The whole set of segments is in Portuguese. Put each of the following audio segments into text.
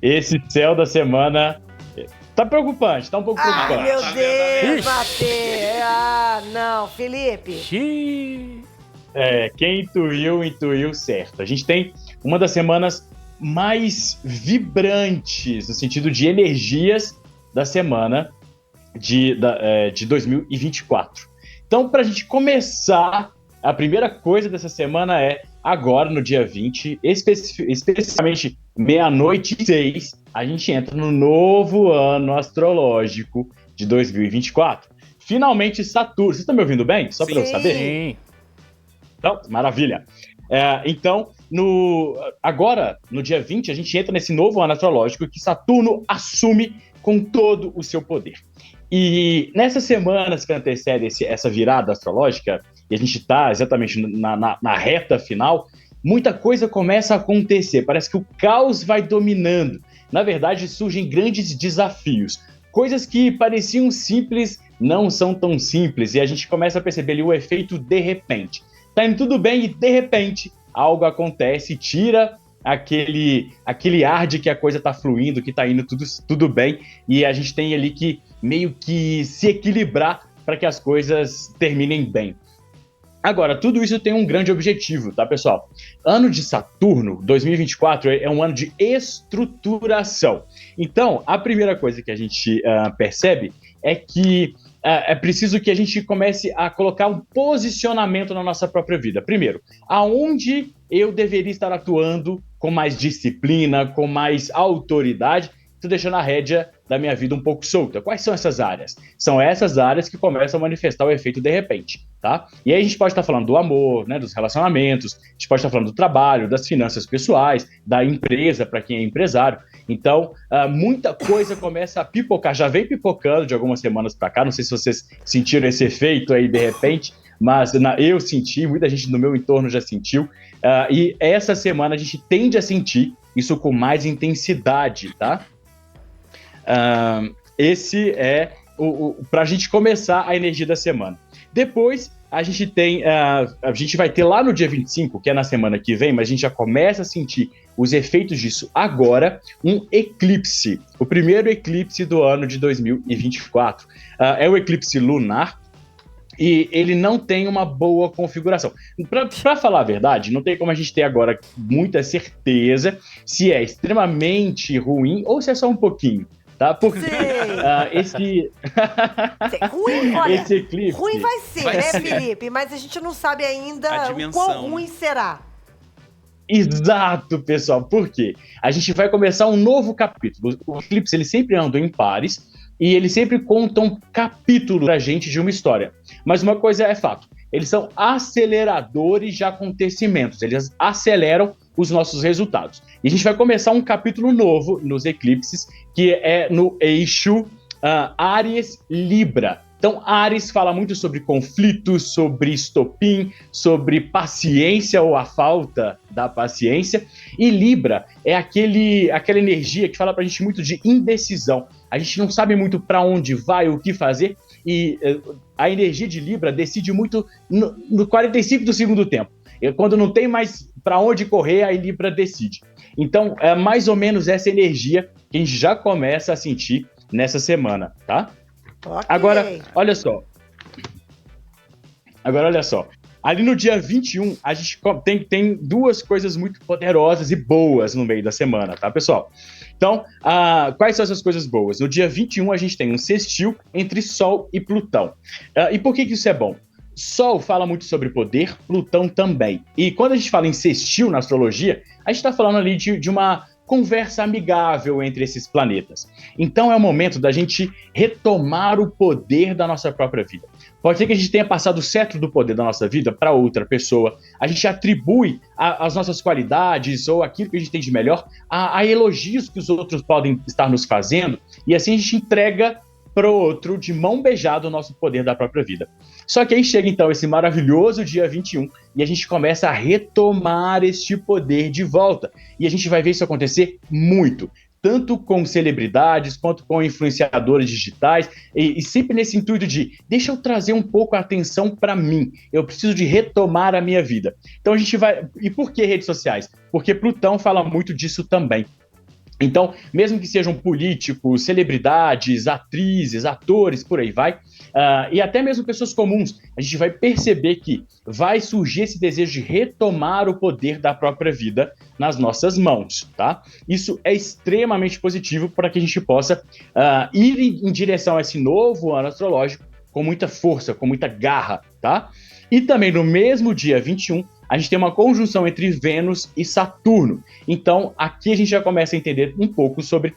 Esse céu da semana tá preocupante, tá um pouco Ai, preocupante. meu Deus, Ixi. Matheus. Ah, não, Felipe. Xiii. Quem intuiu certo. A gente tem uma das semanas mais vibrantes, no sentido de energias da semana de 2024. Então, para a gente começar, a primeira coisa dessa semana é agora, no dia 20, especificamente meia-noite e 6, a gente entra no novo ano astrológico de 2024. Finalmente, Saturno. Vocês estão me ouvindo bem? Só para eu Sim. saber? Sim. Então, maravilha. Então, agora, no dia 20, a gente entra nesse novo ano astrológico que Saturno assume com todo o seu poder. E nessas semanas que antecedem essa virada astrológica, e a gente está exatamente na reta final, muita coisa começa a acontecer. Parece que o caos vai dominando. Na verdade, surgem grandes desafios. Coisas que pareciam simples não são tão simples, e a gente começa a perceber ali o efeito de repente. Tá indo tudo bem e, de repente, algo acontece e tira aquele ar de que a coisa tá fluindo, que tá indo tudo bem, e a gente tem ali que meio que se equilibrar para que as coisas terminem bem. Agora, tudo isso tem um grande objetivo, tá, pessoal? Ano de Saturno, 2024, é um ano de estruturação. Então, a primeira coisa que a gente percebe é que é preciso que a gente comece a colocar um posicionamento na nossa própria vida. Primeiro, aonde eu deveria estar atuando com mais disciplina, com mais autoridade, estou deixando a rédea da minha vida um pouco solta. Quais são essas áreas? São essas áreas que começam a manifestar o efeito de repente, tá? E aí a gente pode estar falando do amor, né, dos relacionamentos, a gente pode estar falando do trabalho, das finanças pessoais, da empresa para quem é empresário. Então, muita coisa começa a pipocar, já vem pipocando de algumas semanas para cá, não sei se vocês sentiram esse efeito aí de repente, mas eu senti, muita gente no meu entorno já sentiu, e essa semana a gente tende a sentir isso com mais intensidade, tá? Esse é para a gente começar a energia da semana. Depois, a gente vai ter lá no dia 25, que é na semana que vem, mas a gente já começa a sentir os efeitos disso agora, um eclipse. O primeiro eclipse do ano de 2024. É o eclipse lunar, e ele não tem uma boa configuração. Para falar a verdade, não tem como a gente ter agora muita certeza se é extremamente ruim ou se é só um pouquinho. Tá? Porque Ruim, olha, esse eclipse ruim vai ser, Felipe? Mas a gente não sabe ainda o quão ruim será. Exato, pessoal. Por quê? A gente vai começar um novo capítulo. O eclipse, ele sempre anda em pares e ele sempre conta um capítulo pra gente de uma história. Mas uma coisa é fato, eles são aceleradores de acontecimentos, eles aceleram os nossos resultados. E a gente vai começar um capítulo novo nos eclipses, que é no eixo Áries-Libra. Então, Áries fala muito sobre conflitos, sobre estopim, sobre paciência ou a falta da paciência. E Libra é aquela energia que fala pra gente muito de indecisão. A gente não sabe muito para onde vai, o que fazer. E a energia de Libra decide muito no 45 do segundo tempo. Quando não tem mais para onde correr, a Libra decide. Então, é mais ou menos essa energia que a gente já começa a sentir nessa semana, tá? Okay. Agora, olha só. Ali no dia 21, a gente tem duas coisas muito poderosas e boas no meio da semana, tá, pessoal? Então, quais são essas coisas boas? No dia 21, a gente tem um sextil entre Sol e Plutão. E por que isso é bom? Sol fala muito sobre poder, Plutão também. E quando a gente fala em sextil na astrologia, a gente está falando ali de uma conversa amigável entre esses planetas. Então é o momento da gente retomar o poder da nossa própria vida. Pode ser que a gente tenha passado o cetro do poder da nossa vida para outra pessoa, a gente atribui as nossas qualidades ou aquilo que a gente tem de melhor a elogios que os outros podem estar nos fazendo, e assim a gente entrega para o outro de mão beijada o nosso poder da própria vida. Só que aí chega então esse maravilhoso dia 21 e a gente começa a retomar este poder de volta. E a gente vai ver isso acontecer muito, tanto com celebridades quanto com influenciadores digitais, e sempre nesse intuito de deixa eu trazer um pouco a atenção para mim, eu preciso de retomar a minha vida. Então a gente vai... E por que redes sociais? Porque Plutão fala muito disso também. Então, mesmo que sejam políticos, celebridades, atrizes, atores, por aí vai, e até mesmo pessoas comuns, a gente vai perceber que vai surgir esse desejo de retomar o poder da própria vida nas nossas mãos, tá? Isso é extremamente positivo para que a gente possa ir em direção a esse novo ano astrológico com muita força, com muita garra, tá? E também no mesmo dia 21, a gente tem uma conjunção entre Vênus e Saturno. Então, aqui a gente já começa a entender um pouco sobre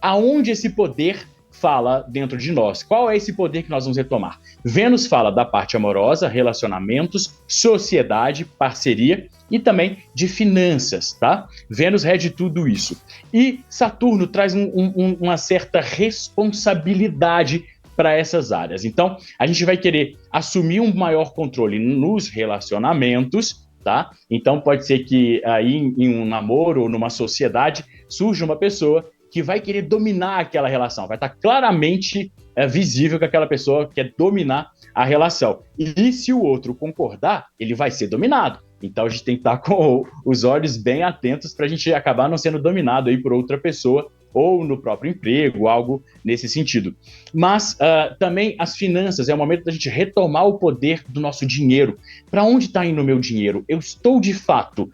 aonde esse poder fala dentro de nós. Qual é esse poder que nós vamos retomar? Vênus fala da parte amorosa, relacionamentos, sociedade, parceria e também de finanças, tá? Vênus rege tudo isso. E Saturno traz uma certa responsabilidade para essas áreas. Então, a gente vai querer assumir um maior controle nos relacionamentos, tá? Então, pode ser que aí em um namoro ou numa sociedade surja uma pessoa que vai querer dominar aquela relação. Vai estar claramente visível que aquela pessoa quer dominar a relação. E se o outro concordar, ele vai ser dominado. Então, a gente tem que estar com os olhos bem atentos para a gente acabar não sendo dominado aí por outra pessoa ou no próprio emprego, algo nesse sentido. Mas também as finanças, é o momento da gente retomar o poder do nosso dinheiro. Para onde está indo o meu dinheiro? Eu estou, de fato,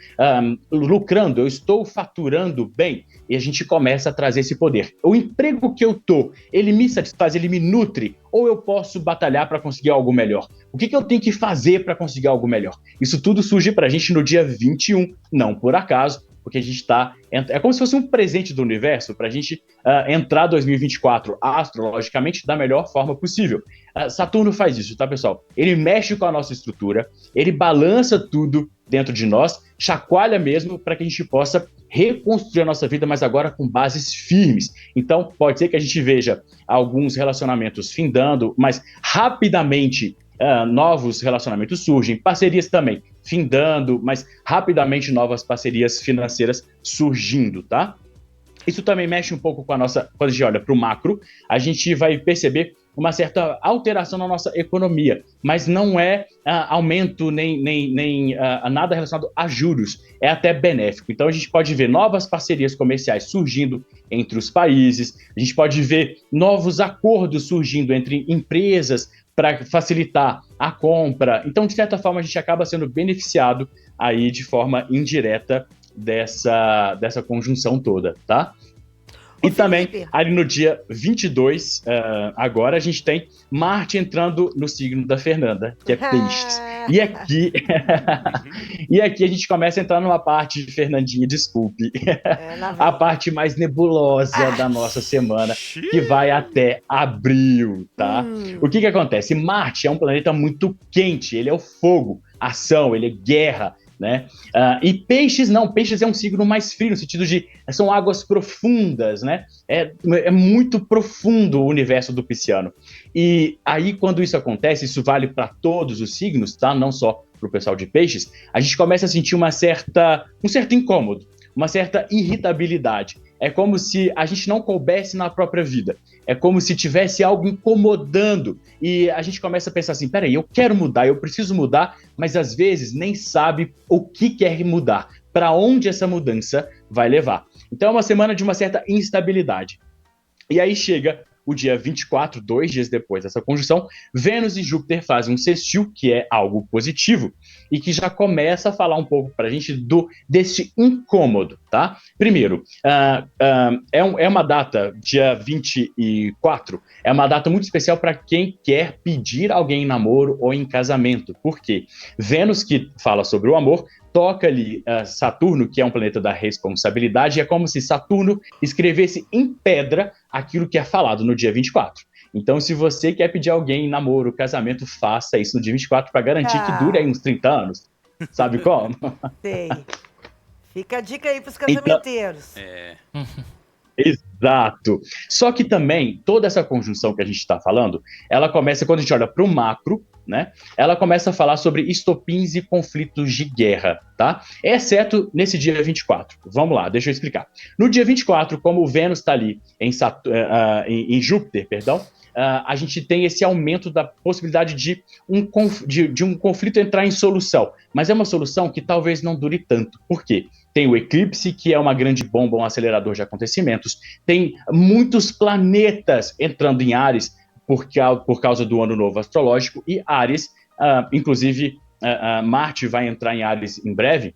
lucrando? Eu estou faturando bem? E a gente começa a trazer esse poder. O emprego que eu estou, ele me satisfaz, ele me nutre? Ou eu posso batalhar para conseguir algo melhor? O que eu tenho que fazer para conseguir algo melhor? Isso tudo surge para a gente no dia 21, não por acaso, porque a gente está... É como se fosse um presente do universo para a gente entrar 2024 astrologicamente da melhor forma possível. Saturno faz isso, tá, pessoal? Ele mexe com a nossa estrutura, ele balança tudo dentro de nós, chacoalha mesmo para que a gente possa reconstruir a nossa vida, mas agora com bases firmes. Então, pode ser que a gente veja alguns relacionamentos findando, mas rapidamente novos relacionamentos surgem, parcerias também findando, mas rapidamente novas parcerias financeiras surgindo, tá? Isso também mexe um pouco com a nossa... Quando a gente olha para o macro, a gente vai perceber uma certa alteração na nossa economia, mas não é aumento nem nada relacionado a juros, é até benéfico. Então a gente pode ver novas parcerias comerciais surgindo entre os países, a gente pode ver novos acordos surgindo entre empresas para facilitar a compra. Então, de certa forma, a gente acaba sendo beneficiado aí de forma indireta dessa conjunção toda, tá? E também, ali no dia 22, agora, a gente tem Marte entrando no signo da Fernanda, que é Peixes. E aqui a gente começa a entrar numa parte de Fernandinha, desculpe, a parte mais nebulosa da nossa semana, que vai até abril, tá? O que acontece? Marte é um planeta muito quente, ele é o fogo, ação, ele é guerra, né? E Peixes não, Peixes é um signo mais frio, no sentido de são águas profundas, né? É muito profundo o universo do pisciano. E aí, quando isso acontece, isso vale para todos os signos, tá? Não só para o pessoal de Peixes, a gente começa a sentir um certo incômodo, uma certa irritabilidade. É como se a gente não coubesse na própria vida. É como se tivesse algo incomodando. E a gente começa a pensar assim, peraí, eu quero mudar, eu preciso mudar, mas às vezes nem sabe o que quer mudar, para onde essa mudança vai levar. Então é uma semana de uma certa instabilidade. E aí chega o dia 24, 2 dias depois dessa conjunção, Vênus e Júpiter fazem um sextil, que é algo positivo, e que já começa a falar um pouco para a gente desse incômodo, tá? Primeiro, é uma data, dia 24, é uma data muito especial para quem quer pedir alguém em namoro ou em casamento. Por quê? Vênus, que fala sobre o amor, toca ali Saturno, que é um planeta da responsabilidade, é como se Saturno escrevesse em pedra aquilo que é falado no dia 24. Então, se você quer pedir alguém em namoro, casamento, faça isso no dia 24 para garantir que dure aí uns 30 anos. Sabe como? Sei. Fica a dica aí para os casamenteiros. Exato. Só que também, toda essa conjunção que a gente está falando, ela começa, quando a gente olha para o macro, né? Ela começa a falar sobre estopins e conflitos de guerra, tá? Exceto nesse dia 24. Vamos lá, deixa eu explicar. No dia 24, como o Vênus está ali em Júpiter, perdão, a gente tem esse aumento da possibilidade de um conflito entrar em solução. Mas é uma solução que talvez não dure tanto. Por quê? Tem o eclipse, que é uma grande bomba, um acelerador de acontecimentos. Tem muitos planetas entrando em Áries por causa do ano novo astrológico. E Áries, inclusive, Marte vai entrar em Áries em breve.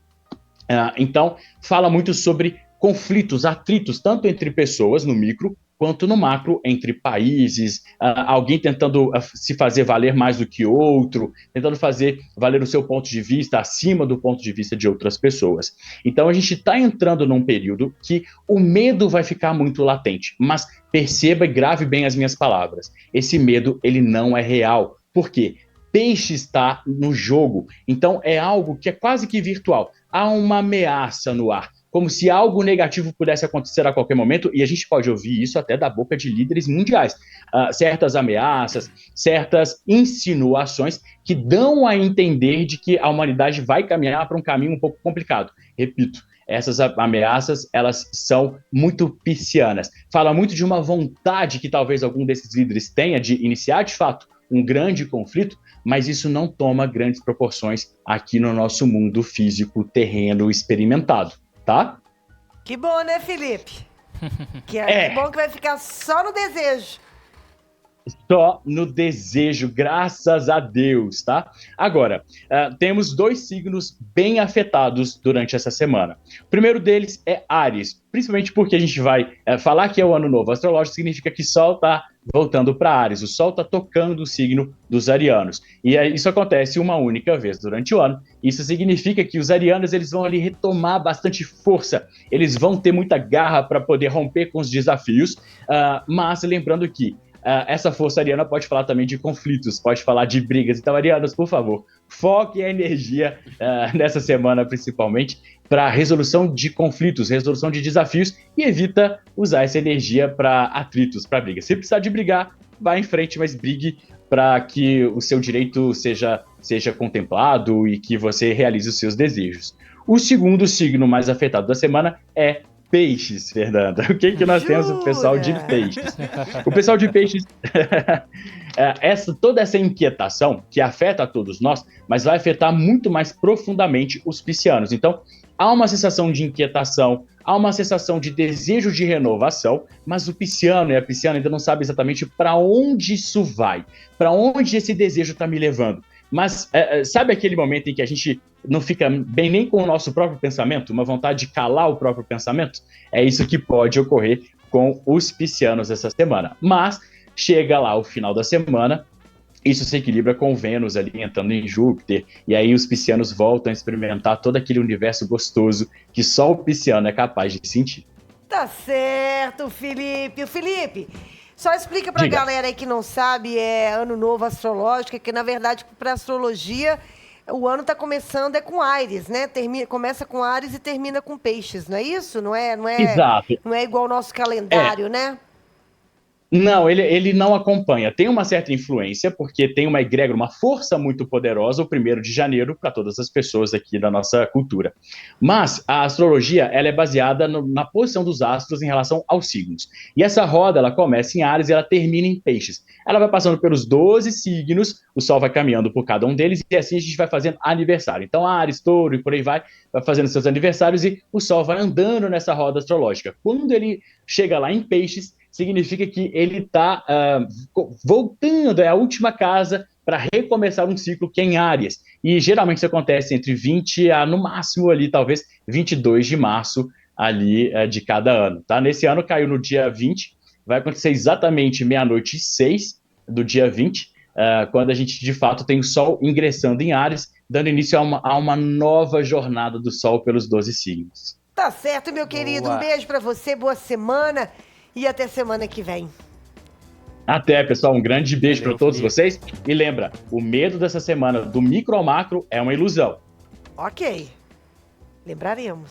Então, fala muito sobre conflitos, atritos, tanto entre pessoas no micro, quanto no macro, entre países, alguém tentando se fazer valer mais do que outro, tentando fazer valer o seu ponto de vista acima do ponto de vista de outras pessoas. Então a gente está entrando num período que o medo vai ficar muito latente, mas perceba e grave bem as minhas palavras. Esse medo, ele não é real. Por quê? Peixe está no jogo, então é algo que é quase que virtual. Há uma ameaça no ar, como se algo negativo pudesse acontecer a qualquer momento, e a gente pode ouvir isso até da boca de líderes mundiais. Certas ameaças, certas insinuações que dão a entender de que a humanidade vai caminhar para um caminho um pouco complicado. Repito, essas ameaças, elas são muito piscianas. Fala muito de uma vontade que talvez algum desses líderes tenha de iniciar, de fato, um grande conflito, mas isso não toma grandes proporções aqui no nosso mundo físico, terreno, experimentado, tá? Que bom, né, Felipe? Que bom que vai ficar só no desejo. Só no desejo, graças a Deus, tá? Agora, temos 2 signos bem afetados durante essa semana. O primeiro deles é Áries, principalmente porque a gente vai falar que é o ano novo astrológico, significa que Sol está voltando para Áries, o Sol está tocando o signo dos arianos. E isso acontece uma única vez durante o ano. Isso significa que os arianos, eles vão ali retomar bastante força, eles vão ter muita garra para poder romper com os desafios, mas lembrando que essa força ariana pode falar também de conflitos, pode falar de brigas. Então, arianos, por favor, foque a energia nessa semana, principalmente, para resolução de conflitos, resolução de desafios, e evita usar essa energia para atritos, para brigas. Se precisar de brigar, vá em frente, mas brigue para que o seu direito seja contemplado e que você realize os seus desejos. O segundo signo mais afetado da semana é Peixes, Fernanda. O que nós temos o pessoal de Peixes? O pessoal de Peixes, toda essa inquietação que afeta a todos nós, mas vai afetar muito mais profundamente os piscianos. Então, há uma sensação de inquietação, há uma sensação de desejo de renovação, mas o pisciano e a pisciana ainda não sabem exatamente para onde isso vai, para onde esse desejo está me levando. Mas sabe aquele momento em que a gente não fica bem nem com o nosso próprio pensamento, uma vontade de calar o próprio pensamento? É isso que pode ocorrer com os piscianos essa semana. Mas chega lá o final da semana, isso se equilibra com Vênus ali entrando em Júpiter, e aí os piscianos voltam a experimentar todo aquele universo gostoso que só o pisciano é capaz de sentir. Tá certo, Felipe. Felipe, só explica pra galera aí que não sabe, é ano novo astrológico, que na verdade pra astrologia o ano tá começando com Áries, né? Começa com Áries e termina com Peixes, não é isso? Não é Exato. Não é igual ao nosso calendário, né? Não, ele não acompanha. Tem uma certa influência, porque tem uma egrégora, uma força muito poderosa, o 1º de janeiro, para todas as pessoas aqui da nossa cultura. Mas a astrologia, ela é baseada na posição dos astros em relação aos signos. E essa roda, ela começa em Áries e ela termina em Peixes. Ela vai passando pelos 12 signos, o Sol vai caminhando por cada um deles, e assim a gente vai fazendo aniversário. Então, Áries, Touro e por aí vai fazendo seus aniversários, e o Sol vai andando nessa roda astrológica. Quando ele chega lá em Peixes, significa que ele está voltando, é a última casa para recomeçar um ciclo que é em Áries. E geralmente isso acontece entre 20 a, no máximo, ali, talvez 22 de março ali, de cada ano. Tá? Nesse ano caiu no dia 20, vai acontecer exatamente 00:06 do dia 20, quando a gente, de fato, tem o Sol ingressando em Áries, dando início a uma nova jornada do Sol pelos 12 signos. Tá certo, meu querido. Boa. Um beijo para você, boa semana. E até semana que vem. Até, pessoal. Um grande beijo para todos vocês. E lembra, o medo dessa semana, do micro ao macro, é uma ilusão. Ok. Lembraremos.